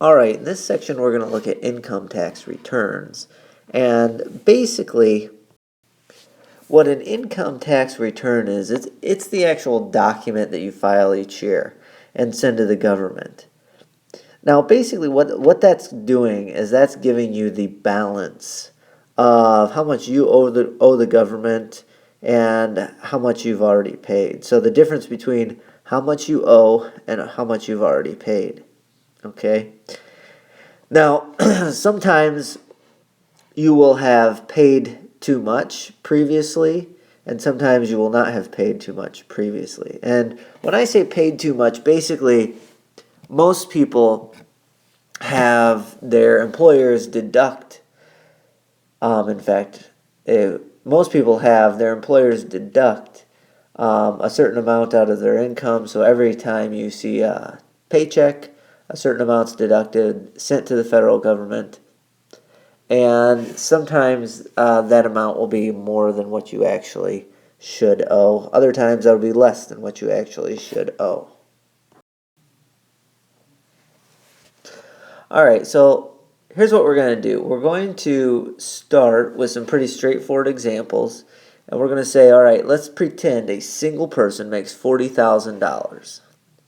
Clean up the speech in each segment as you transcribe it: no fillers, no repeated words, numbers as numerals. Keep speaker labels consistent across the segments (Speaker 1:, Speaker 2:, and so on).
Speaker 1: Alright, in this section we're going to look at income tax returns. And basically, what an income tax return is, it's the actual document that you file each year and send to the government. Now, basically, what that's doing is that's giving you the balance of how much you owe the government and how much you've already paid. So the difference between how much you owe and how much you've already paid. Okay? Now, sometimes you will have paid too much previously, and sometimes you will not have paid too much previously. And when I say paid too much, basically, most people have their employers deduct, in fact, most people have their employers deduct a certain amount out of their income. So every time you see a paycheck, a certain amount's deducted, sent to the federal government. And sometimes that amount will be more than what you actually should owe. Other times that'll be less than what you actually should owe. Alright, so here's what we're going to do. We're going to start with some pretty straightforward examples. And we're going to say, alright, let's pretend a single person makes $40,000.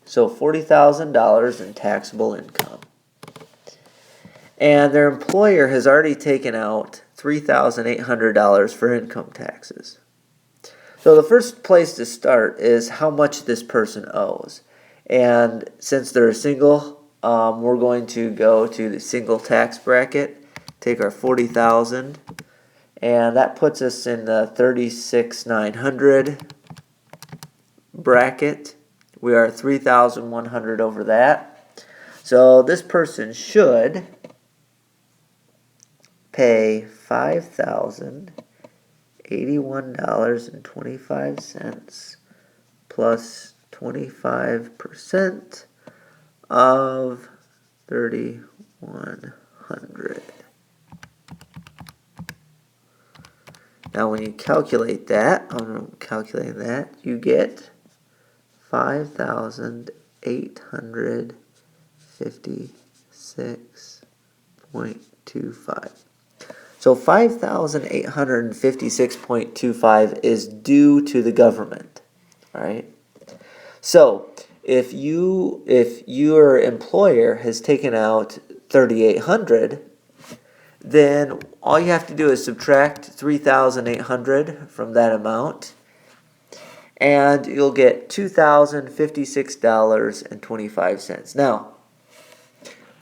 Speaker 1: So $40,000 in taxable income. And their employer has already taken out $3,800 for income taxes. So the first place to start is how much this person owes. And since they're a single, we're going to go to the single tax bracket, take our $40,000, and that puts us in the $36,900 bracket. We are $3,100 over that. So this person should pay $5,081.25 plus 25% of 3,100. Now when you calculate that, I'm calculating that, you get 5,856.25. So 5,856.25 is due to the government. All right. So if your employer has taken out 3,800, then all you have to do is subtract 3,800 from that amount, and you'll get $2,056.25. Now,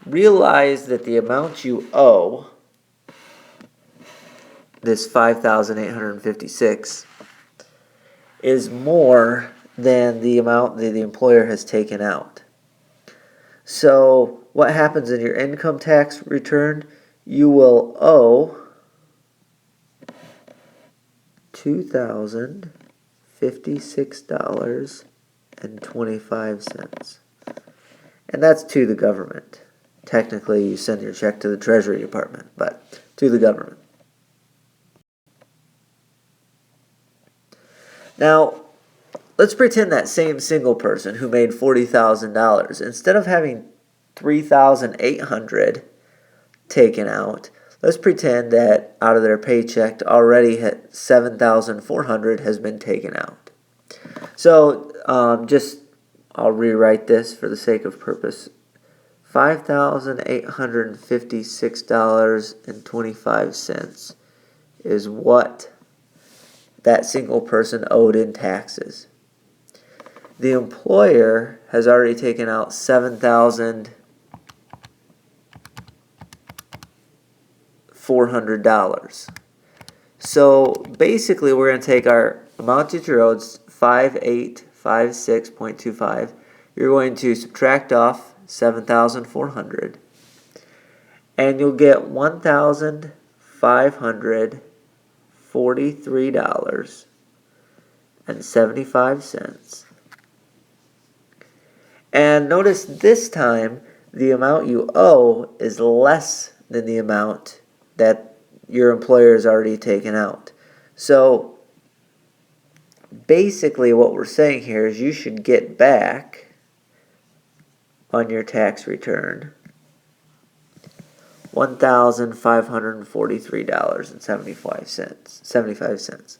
Speaker 1: realize that the amount you owe, this 5,856, is more than the amount that the employer has taken out. So what happens in your income tax return? You will owe $2,056.25. And that's to the government. Technically, you send your check to the Treasury Department, but to the government. Now, let's pretend that same single person who made $40,000, instead of having $3,800 taken out, let's pretend that out of their paycheck already $7,400 has been taken out. So I'll rewrite this for the sake of purpose. $5,856.25 is what that single person owed in taxes. The employer has already taken out $7,400. So basically, we're going to take our amount that you owed, 5,856.25. You're going to subtract off 7,400, and you'll get $1,543.75. And notice this time, the amount you owe is less than the amount that your employer has already taken out. So basically what we're saying here is you should get back on your tax return $1,543.75.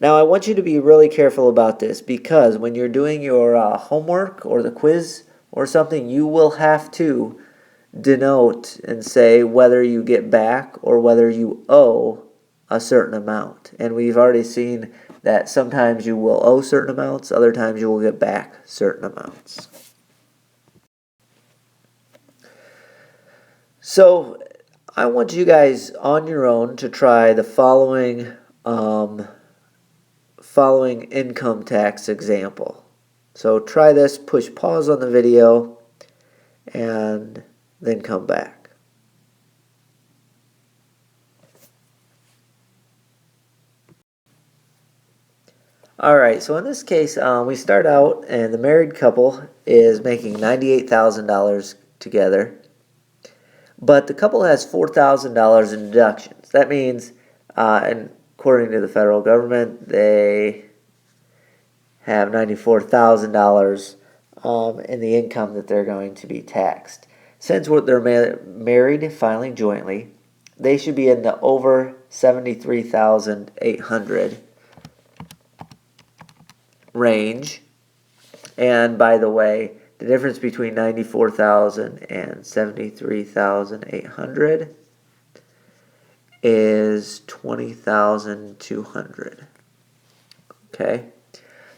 Speaker 1: Now, I want you to be really careful about this because when you're doing your homework or the quiz or something, you will have to denote and say whether you get back or whether you owe a certain amount. And we've already seen that sometimes you will owe certain amounts, other times you will get back certain amounts. So I want you guys on your own to try the following income tax example. So try this, push pause on the video, and then come back. Alright, so in this case, we start out and the married couple is making $98,000 together. But the couple has $4,000 in deductions. That means, and according to the federal government, they have $94,000 in the income that they're going to be taxed. Since they're married, filing jointly, they should be in the over $73,800 range. And by the way, the difference between $94,000 and $73,800 is $20,200. Okay?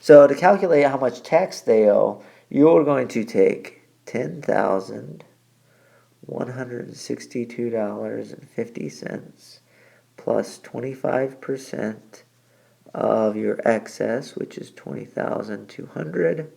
Speaker 1: So to calculate how much tax they owe, you're going to take $10,162.50 plus 25% of your excess, which is $20,200.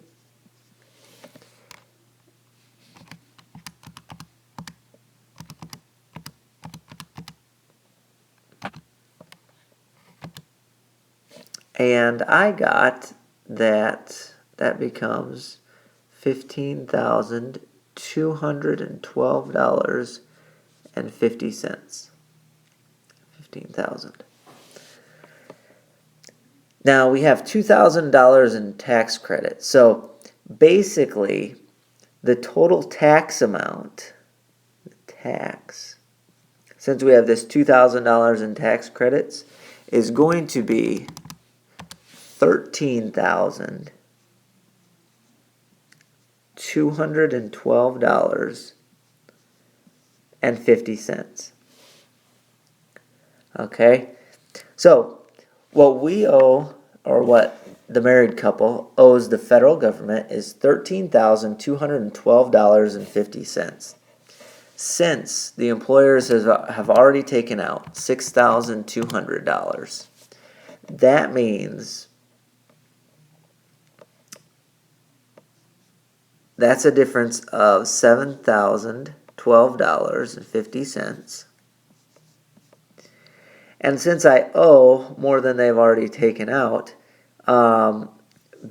Speaker 1: And I got that becomes $15,212.50. 15,000. Now we have $2,000 in tax credit. So basically, the total tax amount, since we have this $2,000 in tax credits, is going to be $13,212.50. Okay? So, what we owe, or what the married couple owes the federal government, is $13,212.50. Since the employers have already taken out $6,200, that means that's a difference of $7,012.50. And since I owe more than they've already taken out,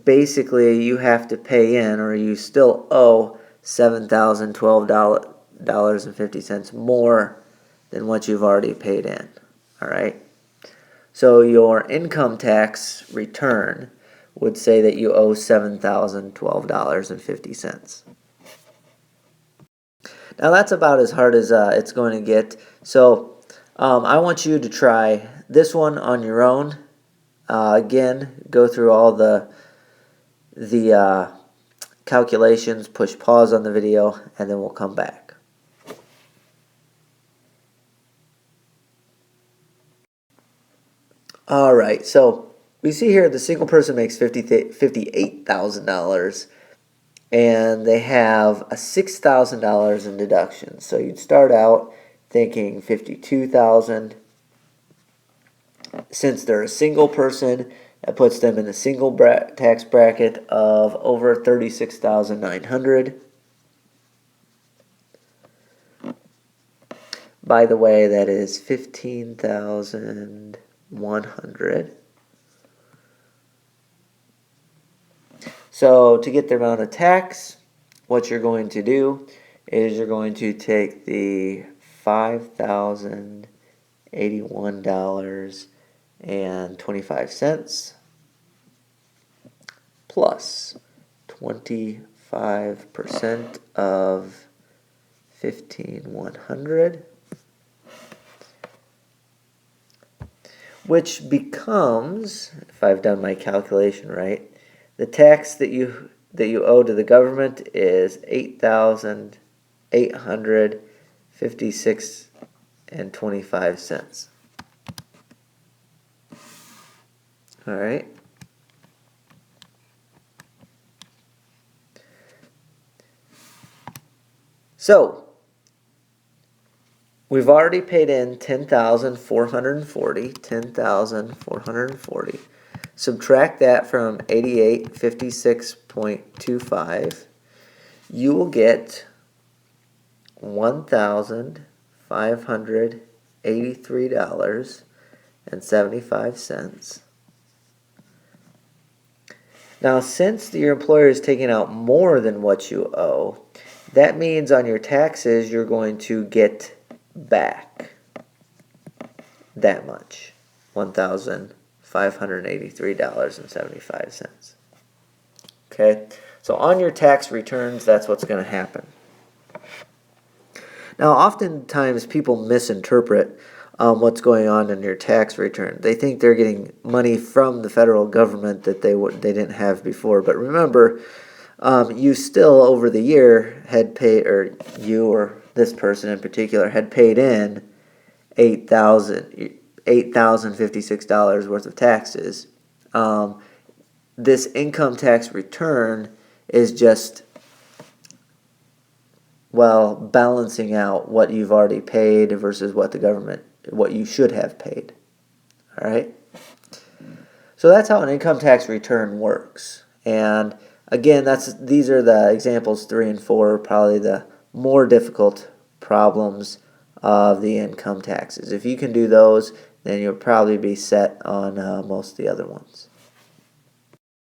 Speaker 1: basically you have to pay in, or you still owe $7,012.50 more than what you've already paid in. All right? So your income tax return would say that you owe $7,012.50. Now that's about as hard as it's going to get. So I want you to try this one on your own. Again, go through all the calculations, push pause on the video, and then we'll come back. All right, so we see here the single person makes $58,000, and they have a $6,000 in deductions. So you'd start out thinking $52,000. Since they're a single person, that puts them in the single tax bracket of over $36,900. By the way, that is $15,100. So to get the amount of tax, what you're going to do is you're going to take the $5,081.25 plus 25% of $15,100, which becomes, if I've done my calculation right, the tax that you owe to the government is $8,856.25. All right. So we've already paid in $10,440. Subtract that from 8856.25. You will get $1,583.75. Now, since your employer is taking out more than what you owe, that means on your taxes you're going to get back that much, $1,583.75. Okay, so on your tax returns, that's what's going to happen. Now, oftentimes people misinterpret what's going on in your tax return. They think they're getting money from the federal government that they didn't have before. But remember, you still over the year had paid, or you or this person in particular had paid in $8,056 worth of taxes. This income tax return is just, well, balancing out what you've already paid versus what you should have paid. All right? So that's how an income tax return works. And again, these are the examples 3 and 4, probably the more difficult problems of the income taxes. If you can do those, then you'll probably be set on most of the other ones.